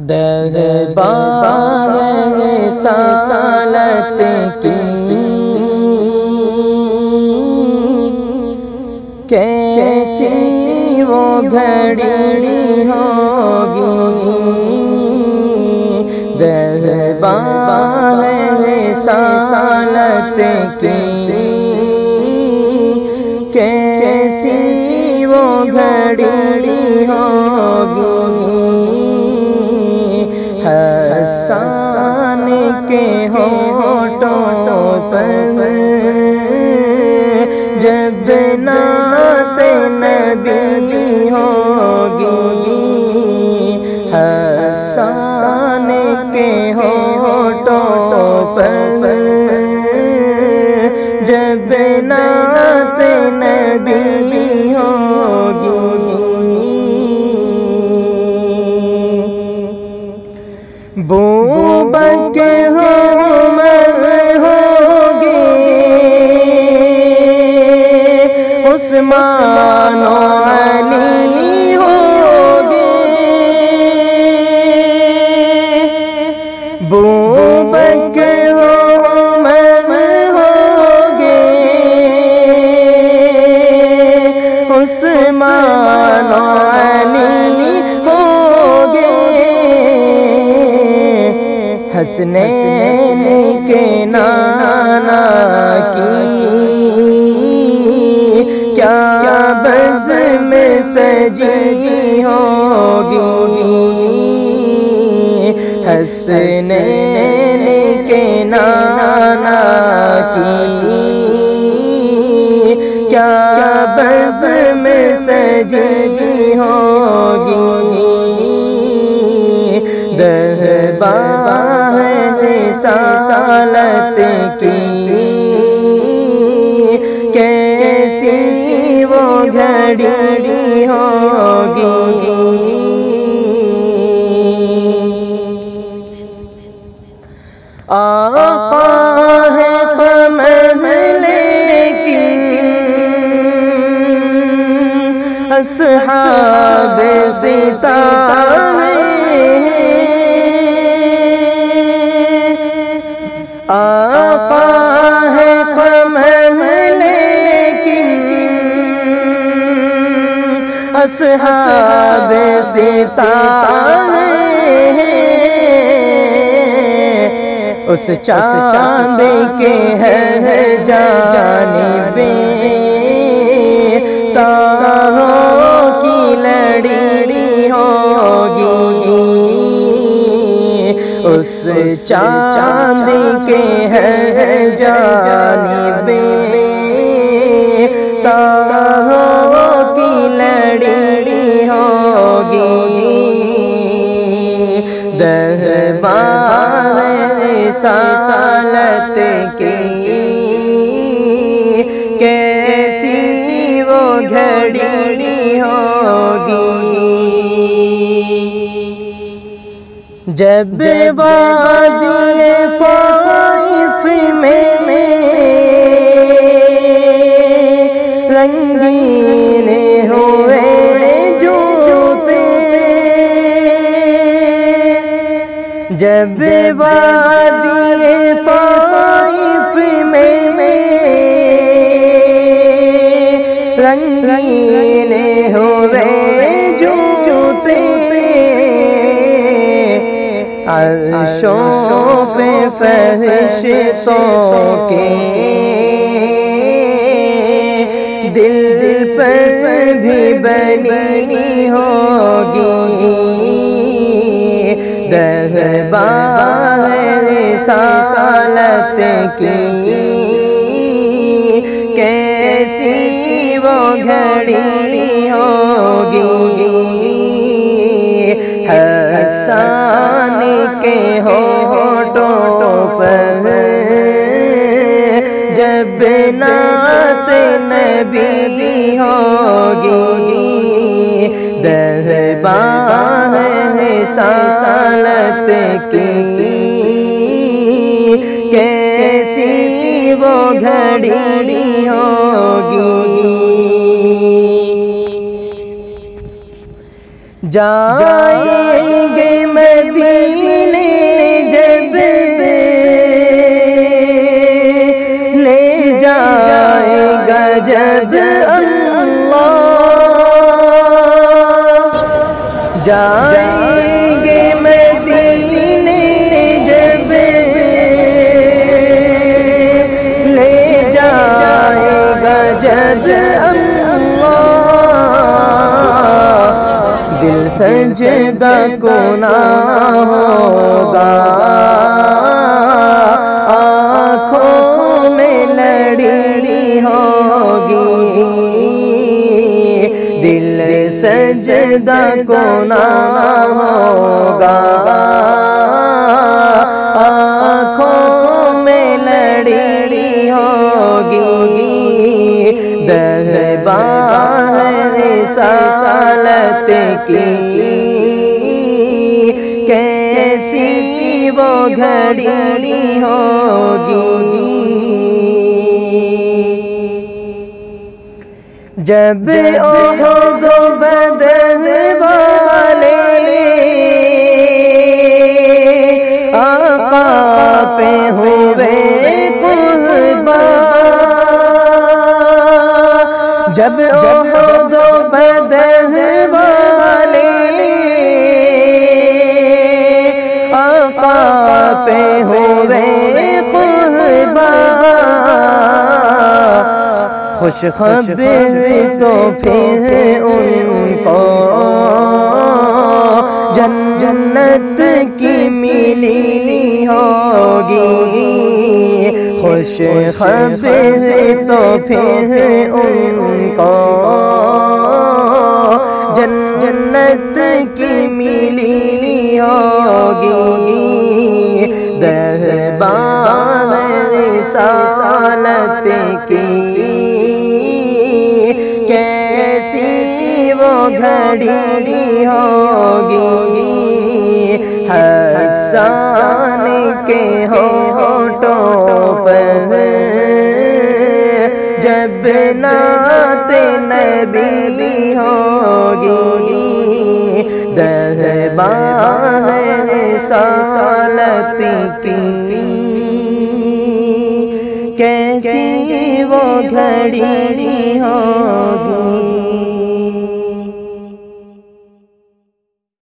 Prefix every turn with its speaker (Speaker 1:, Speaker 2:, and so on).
Speaker 1: دربار رسالت کی کیسی وہ گھڑی ہوگی، دربار رسالت کی کیسی وہ گھڑی ہوگی، حسان کے ہونٹوں پر جب نعت نبی ہوگی، حسان کے ہونٹوں پر جب نعت نبی ہوگی، بوبکر عمر ہوگی، عثمان و علی ہوگی، بوبکر عمر ہوگی، عثمان و علی ہوگی، حسنین کے نانا کی کیا بزم سجی ہوگی، حسنین کے نانا کی کیا بزم سجی ہوگی، دربار رسالت کی کیسی وہ گھڑی ہوگی، آقا ہے قمر لیکن اصحاب ستارے، آقا ہے قمر لیکن اصحاب ستارے، اس چاند کے ہے جانبیں تاروں کی لڑی ہوگی، اس چاند کے ہے جانبیں تاروں کی لڑی ہوگی، دربار رسالت کی کیسی وہ گھڑی ہوگی، جب وادی طائف میں رنگین ہوئے جوتے، جب وادی طائف میں رنگین ہوئے جوتے، عرشوں پہ فرشتوں کے دل پر بھی بنی ہوگی، دربار رسالت کی کیسی وہ گھڑی ہوگی، حسان کے ہونٹوں پر جب نعت نبی ہوگی، دربار رسالت کی کیسی وہ گھڑی ہوگی، جائیں گے مدینے جب لے جائے گا جب اللہ، جائیں گے مدینے جب لے جائے گا جب اللہ، دل سجدہ کو نہ ہوگا، آنکھوں میں لڑی ہوگی، دل سجدہ کو نہ ہوگا، آنکھوں میں لڑی ہوگی، دربار رسالت کی کیسی وہ گھڑی ہوگی، جب احد و بدر والے آقا پہ ہوئے قربان، جب احد و بدر والے آقا پہ ہوئے قربان، خوش خبر تو پھر ان کو جنت کی ملی ہوگی، خوش خبر تو پھر ان کو جنت کی ملی ہوگی، دربار رسالت کی کیسی وہ گھڑی ہوگی، حسان کے ہونٹوں پر جب نعت نبی ہوگی، دربار رسالت کی کیسی وہ گھڑی ہوگی۔